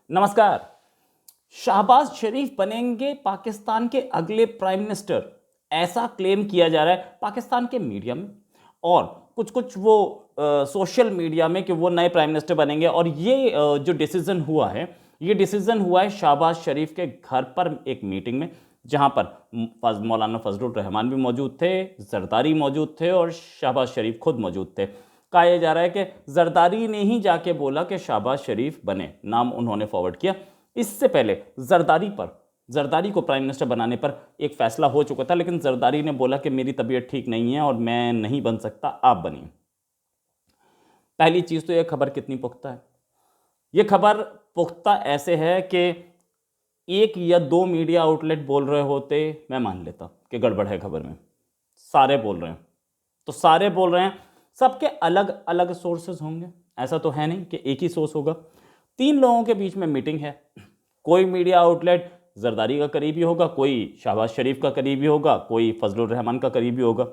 नमस्कार। शाहबाज शरीफ बनेंगे पाकिस्तान के अगले प्राइम मिनिस्टर, ऐसा क्लेम किया जा रहा है पाकिस्तान के मीडिया में और कुछ कुछ वो सोशल मीडिया में कि वो नए प्राइम मिनिस्टर बनेंगे। और ये जो डिसीजन हुआ है, ये डिसीजन हुआ है शाहबाज शरीफ के घर पर एक मीटिंग में, जहां पर मौलाना फजलुर रहमान भी मौजूद थे, जरदारी मौजूद थे और शाहबाज शरीफ खुद मौजूद थे। कहा यह जा रहा है कि जरदारी ने ही जाके बोला कि शाहबाज शरीफ बने, नाम उन्होंने फॉरवर्ड किया। इससे पहले जरदारी को प्राइम मिनिस्टर बनाने पर एक फैसला हो चुका था, लेकिन जरदारी ने बोला कि मेरी तबीयत ठीक नहीं है और मैं नहीं बन सकता, आप बनिए। पहली चीज तो यह खबर कितनी पुख्ता है। यह खबर पुख्ता ऐसे है कि एक या दो मीडिया आउटलेट बोल रहे होते मैं मान लेता कि गड़बड़ है खबर में। सारे बोल रहे हैं तो सारे बोल रहे हैं, सबके अलग अलग सोर्सेज होंगे, ऐसा तो है नहीं कि एक ही सोर्स होगा। 3 लोगों के बीच में मीटिंग है, कोई मीडिया आउटलेट जरदारी का करीबी होगा, कोई शाहबाज शरीफ का करीबी होगा, कोई फजलुर रहमान का करीबी होगा।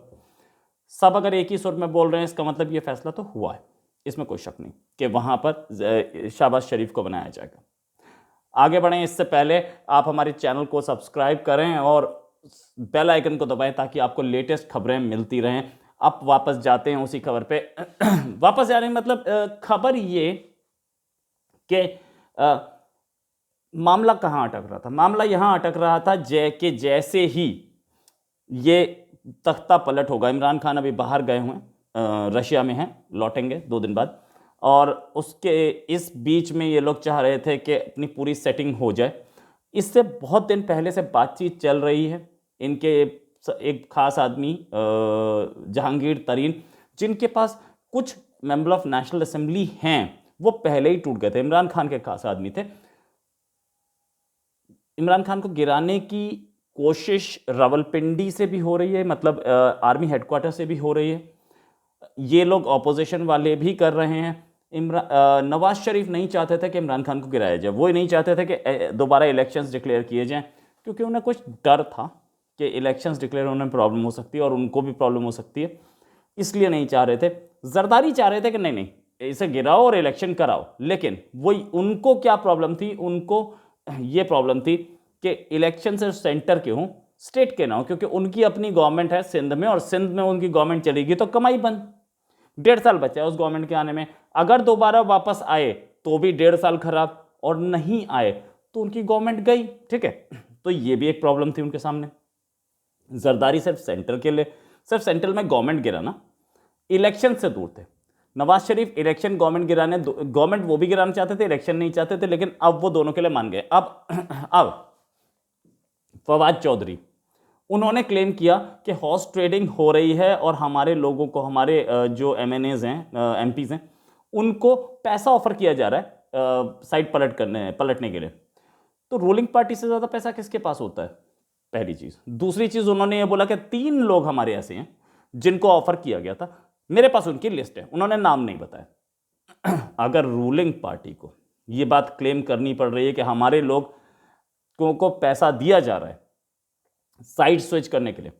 सब अगर एक ही सुर में बोल रहे हैं, इसका मतलब ये फैसला तो हुआ है, इसमें कोई शक नहीं कि वहां पर शाहबाज शरीफ को बनाया जाएगा। आगे बढ़ें इससे पहले आप हमारे चैनल को सब्सक्राइब करें और बेल आइकन को दबाएं ताकि आपको लेटेस्ट खबरें मिलती रहें। अब वापस जाते हैं उसी खबर पे वापस जा रहे हैं, मतलब खबर ये कि मामला कहाँ अटक रहा था। मामला यहाँ अटक रहा था कि जैसे ही ये तख्ता पलट होगा, इमरान खान अभी बाहर गए हुए हैं, रशिया में हैं, लौटेंगे 2 दिन बाद, और उसके इस बीच में ये लोग चाह रहे थे कि अपनी पूरी सेटिंग हो जाए। इससे बहुत दिन पहले से बातचीत चल रही है। इनके एक खास आदमी जहांगीर तरीन, जिनके पास कुछ मेंबर ऑफ नेशनल असेंबली हैं, वो पहले ही टूट गए थे, इमरान खान के खास आदमी थे। इमरान खान को गिराने की कोशिश रावलपिंडी से भी हो रही है, मतलब आर्मी हेडक्वार्टर से भी हो रही है। ये लोग ऑपोजिशन वाले भी कर रहे हैं। नवाज शरीफ नहीं चाहते थे कि इमरान खान को गिराया जाए, वो नहीं चाहते थे कि दोबारा इलेक्शंस डिक्लेयर किए जाएं, क्योंकि उन्हें कुछ डर था कि इलेक्शंस डिक्लेयर होने में प्रॉब्लम हो सकती है और उनको भी प्रॉब्लम हो सकती है, इसलिए नहीं चाह रहे थे। जरदारी चाह रहे थे कि नहीं नहीं, इसे गिराओ और इलेक्शन कराओ, लेकिन वो उनको क्या प्रॉब्लम थी, उनको ये प्रॉब्लम थी कि इलेक्शन सिर्फ सेंटर के हों, स्टेट के ना हो, क्योंकि उनकी अपनी गवर्नमेंट है सिंध में, और सिंध में उनकी गवर्नमेंट चलेगी तो कमाई बंद। 1.5 साल बचा है उस गवर्नमेंट के आने में, अगर दोबारा वापस आए तो भी 1.5 साल खराब, और नहीं आए तो उनकी गवर्नमेंट गई। ठीक है, तो ये भी एक प्रॉब्लम थी उनके सामने। जरदारी सिर्फ सेंटर के लिए, सिर्फ सेंट्रल में गवर्नमेंट गिराना, इलेक्शन से दूर थे। नवाज शरीफ इलेक्शन गवर्नमेंट वो भी गिराना चाहते थे, इलेक्शन नहीं चाहते थे, लेकिन अब वो दोनों के लिए मान गए। अब फवाद चौधरी, उन्होंने क्लेम किया कि हॉर्स ट्रेडिंग हो रही है और हमारे लोगों को, हमारे जो एमएनएज हैं, एमपीज हैं, उनको पैसा ऑफर किया जा रहा है साइड पलटने के लिए। तो रूलिंग पार्टी से ज़्यादा पैसा किसके पास होता है, पहली चीज़। दूसरी चीज़, उन्होंने ये बोला कि 3 लोग हमारे ऐसे हैं जिनको ऑफर किया गया था, मेरे पास उनकी लिस्ट है, उन्होंने नाम नहीं बताया। अगर रूलिंग पार्टी को ये बात क्लेम करनी पड़ रही है कि हमारे लोग को पैसा दिया जा रहा है साइड स्विच करने के लिए,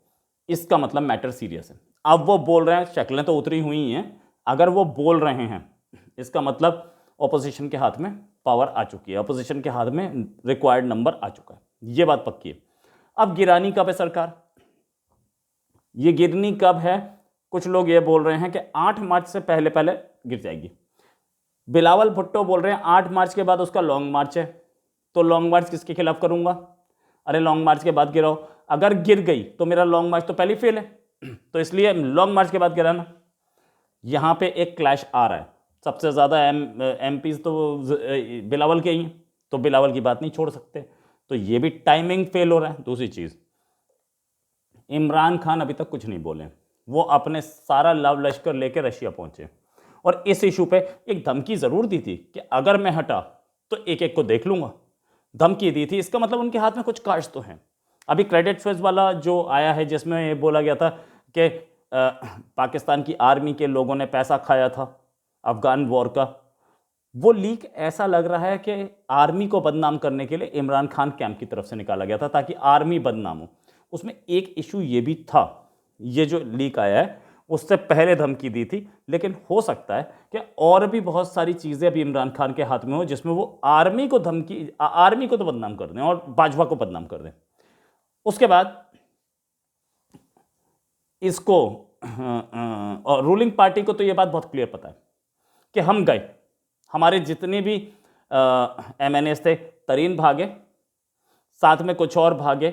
इसका मतलब मैटर सीरियस है। अब वो बोल रहे हैं, शक्लें तो उतरी हुई हैं, अगर वो बोल रहे हैं इसका मतलब ऑपोजिशन के हाथ में पावर आ चुकी है, ऑपोजिशन के हाथ में रिक्वायर्ड नंबर आ चुका है, ये बात पक्की है। अब गिरानी कब है सरकार, ये गिरनी कब है? कुछ लोग ये बोल रहे हैं कि 8 मार्च से पहले पहले गिर जाएगी। बिलावल भुट्टो बोल रहे हैं 8 मार्च के बाद उसका लॉन्ग मार्च है, तो लॉन्ग मार्च किसके खिलाफ करूंगा? अरे लॉन्ग मार्च के बाद गिराओ, अगर गिर गई तो मेरा लॉन्ग मार्च तो पहले फेल है, तो इसलिए लॉन्ग मार्च के बाद गिराना। यहां पे एक क्लैश आ रहा है, सबसे ज्यादा एमपीज तो बिलावल के ही, तो बिलावल की बात नहीं छोड़ सकते, तो ये भी टाइमिंग फेल हो रहा है। दूसरी चीज, इमरान खान अभी तक कुछ नहीं बोले, वो अपने सारा लव लश्कर लेकर रशिया पहुंचे और इस इशू पे एक धमकी जरूर दी थी कि अगर मैं हटा तो एक एक को देख लूंगा, धमकी दी थी। इसका मतलब उनके हाथ में कुछ कार्ड्स तो हैं। अभी क्रेडिट स्विस वाला जो आया है, जिसमें ये बोला गया था कि पाकिस्तान की आर्मी के लोगों ने पैसा खाया था अफगान वॉर का, वो लीक ऐसा लग रहा है कि आर्मी को बदनाम करने के लिए इमरान खान कैंप की तरफ से निकाला गया था ताकि आर्मी बदनाम हो। उसमें एक इशू ये भी था, ये जो लीक आया है उससे पहले धमकी दी थी, लेकिन हो सकता है कि और भी बहुत सारी चीज़ें अभी इमरान खान के हाथ में हो जिसमें वो आर्मी को आर्मी को तो बदनाम कर दें और बाजवा को बदनाम कर दें। उसके बाद इसको और रूलिंग पार्टी को तो ये बात बहुत क्लियर पता है कि हम गए, हमारे जितने भी MNAs थे तरीन भागे, साथ में कुछ और भागे,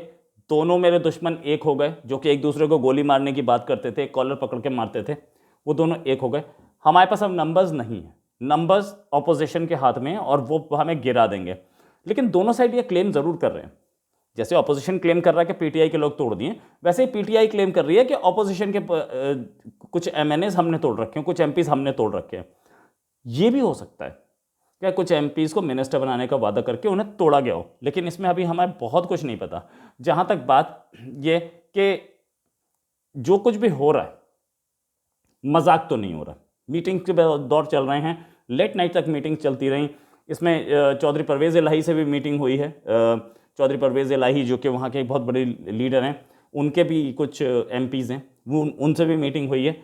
दोनों मेरे दुश्मन एक हो गए, जो कि एक दूसरे को गोली मारने की बात करते थे, कॉलर पकड़ के मारते थे, वो दोनों एक हो गए। हमारे पास अब नंबर्स नहीं है, नंबर्स ऑपोजिशन के हाथ में है और वो हमें गिरा देंगे। लेकिन दोनों साइड ये क्लेम जरूर कर रहे हैं, जैसे ऑपोजिशन क्लेम कर रहा है कि पीटीआई के लोग तोड़ दिए, वैसे ही पीटीआई क्लेम कर रही है कि ऑपोजिशन के कुछ MNAs हमने तोड़ रखे हैं, कुछ MPs हमने तोड़ रखे हैं। ये भी हो सकता है क्या कुछ MPs को मिनिस्टर बनाने का वादा करके उन्हें तोड़ा गया हो, लेकिन इसमें अभी हमें बहुत कुछ नहीं पता। जहां तक बात ये कि जो कुछ भी हो रहा है मजाक तो नहीं हो रहा, मीटिंग के दौर चल रहे हैं, लेट नाइट तक मीटिंग चलती रही। इसमें चौधरी परवेज़ इलाही से भी मीटिंग हुई है। चौधरी परवेज़ इलाही जो कि वहाँ के बहुत बड़े लीडर हैं, उनके भी कुछ MPs हैं, वो उनसे भी मीटिंग हुई है।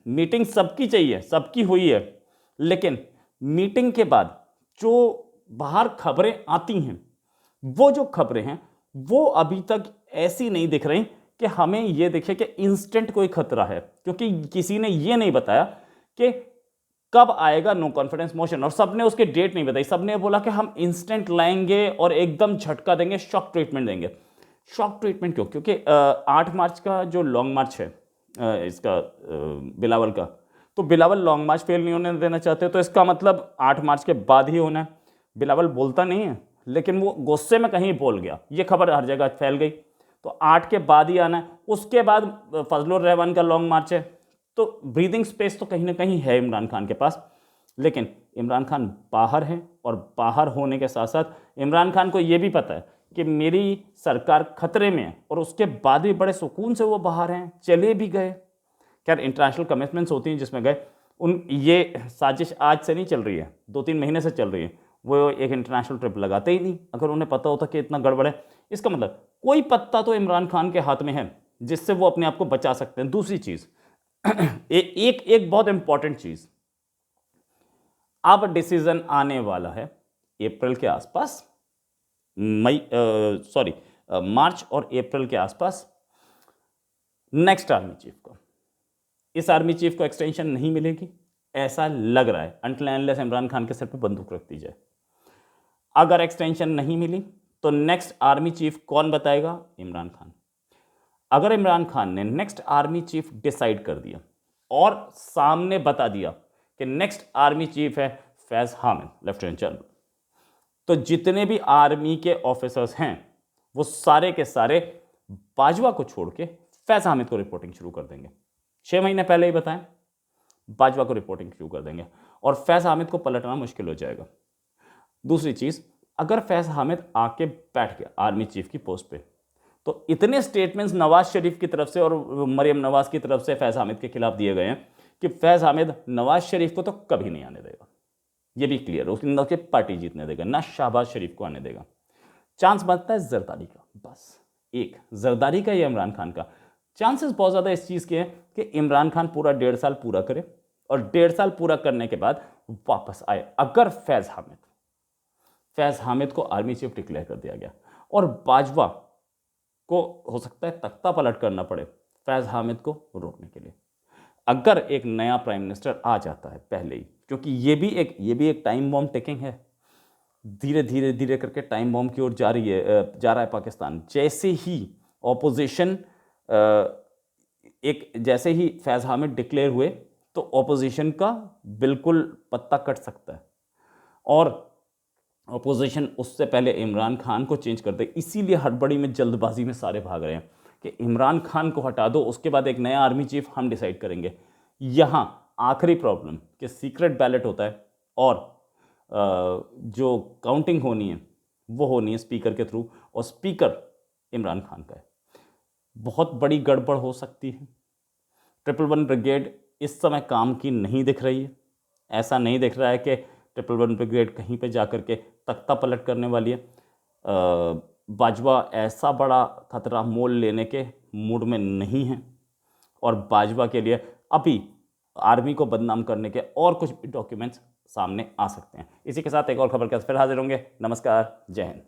मीटिंग सबकी चाहिए, सबकी हुई है, लेकिन मीटिंग के बाद जो बाहर खबरें आती हैं, वो जो खबरें हैं वो अभी तक ऐसी नहीं दिख रही कि हमें ये दिखे कि इंस्टेंट कोई खतरा है, क्योंकि किसी ने ये नहीं बताया कि कब आएगा नो कॉन्फिडेंस मोशन, और सबने उसके डेट नहीं बताई। सबने बोला कि हम इंस्टेंट लाएंगे और एकदम झटका देंगे, शॉक ट्रीटमेंट देंगे। शॉक ट्रीटमेंट क्यों? क्योंकि 8 मार्च का जो लॉन्ग मार्च है इसका बिलावल का, तो बिलावल लॉन्ग मार्च फेल नहीं होने देना चाहते, तो इसका मतलब 8 मार्च के बाद ही होना है। बिलावल बोलता नहीं है, लेकिन वो गुस्से में कहीं बोल गया, ये खबर हर जगह फैल गई, तो 8 के बाद ही आना है। उसके बाद फजलुर रहमान का लॉन्ग मार्च है, तो ब्रीदिंग स्पेस तो कहीं ना कहीं है इमरान खान के पास। लेकिन इमरान खान बाहर है, और बाहर होने के साथ साथ इमरान खान को ये भी पता है कि मेरी सरकार खतरे में है, और उसके बाद भी बड़े सुकून से वो बाहर हैं, चले भी गए। खैर इंटरनेशनल कमिटमेंट्स होती हैं जिसमें गए, ये साजिश आज से नहीं चल रही है, 2-3 महीने से चल रही है। वो एक इंटरनेशनल ट्रिप लगाते ही नहीं, अगर उन्हें पता होता कि इतना गड़बड़ है। इसका मतलब कोई पत्ता तो इमरान खान के हाथ में है जिससे वो अपने आप को बचा सकते हैं। दूसरी चीज़ एक बहुत इंपॉर्टेंट चीज़, अब डिसीजन आने वाला है अप्रैल के आसपास, मार्च और अप्रैल के आसपास, नेक्स्ट आर्मी चीफ को। इस आर्मी चीफ को एक्सटेंशन नहीं मिलेगी ऐसा लग रहा है, अनटिल अनलेस इमरान खान के सर पे बंदूक रख दी जाए। अगर एक्सटेंशन नहीं मिली तो नेक्स्ट आर्मी चीफ कौन बताएगा? इमरान खान। अगर इमरान खान ने नेक्स्ट आर्मी चीफ डिसाइड कर दिया और सामने बता दिया कि नेक्स्ट आर्मी चीफ है फैज़ हामिद लेफ्टिनेंट जनरल, तो जितने भी आर्मी के ऑफिसर्स हैं वो सारे के सारे बाजवा को छोड़ के फैज़ हामिद को रिपोर्टिंग शुरू कर देंगे। 6 महीने पहले ही बताएं, बाजवा को रिपोर्टिंग शुरू कर देंगे और फैज़ हामिद को पलटना मुश्किल हो जाएगा। दूसरी चीज़, अगर फैज़ हामिद आके बैठ गया आर्मी चीफ की पोस्ट पे, तो इतने स्टेटमेंट्स नवाज शरीफ की तरफ से और मरियम नवाज की तरफ से फैज़ हामिद के खिलाफ दिए गए हैं कि फैज़ हामिद नवाज शरीफ को तो कभी नहीं आने देगा, ये भी क्लियर है। उसकी पार्टी जीतने देगा, ना शहबाज शरीफ को आने देगा। चांस बनता है जरदारी का, बस एक जरदारी का या इमरान खान का। चांसेस बहुत ज़्यादा इस चीज़ के हैं कि इमरान खान पूरा 1.5 साल पूरा करे और 1.5 साल पूरा करने के बाद वापस आए। अगर फैज़ हामिद को आर्मी चीफ डिक्लेयर कर दिया गया और बाजवा को हो सकता है तख्ता पलट करना पड़े फैज़ हामिद को रोकने के लिए, अगर एक नया प्राइम मिनिस्टर आ जाता है पहले ही, क्योंकि ये भी एक टाइम बॉम्ब टेकिंग है, धीरे धीरे करके टाइम बॉम्ब की ओर जा रहा है पाकिस्तान। जैसे ही ऑपोजिशन जैसे ही फैज़ हामिद डिक्लेयर हुए तो ऑपोजिशन का बिल्कुल पत्ता कट सकता है और ऑपोजिशन उससे पहले इमरान खान को चेंज कर दे। इसीलिए हड़बड़ी में, जल्दबाजी में सारे भाग रहे हैं कि इमरान खान को हटा दो, उसके बाद एक नया आर्मी चीफ हम डिसाइड करेंगे। यहाँ आखिरी प्रॉब्लम कि सीक्रेट बैलेट होता है और जो काउंटिंग होनी है वो होनी है स्पीकर के थ्रू, और स्पीकर इमरान खान का है। बहुत बड़ी गड़बड़ हो सकती है। 111 ब्रिगेड इस समय काम की नहीं दिख रही है। ऐसा नहीं दिख रहा है कि 111 ब्रिगेड कहीं पे जाकर के तख्ता पलट करने वाली है। बाजवा ऐसा बड़ा खतरा मोल लेने के मूड में नहीं है और बाजवा के लिए अभी आर्मी को बदनाम करने के और कुछ डॉक्यूमेंट्स सामने आ सकते हैं। इसी के साथ एक और खबर के साथ फिर हाजिर होंगे। नमस्कार, जय हिंद।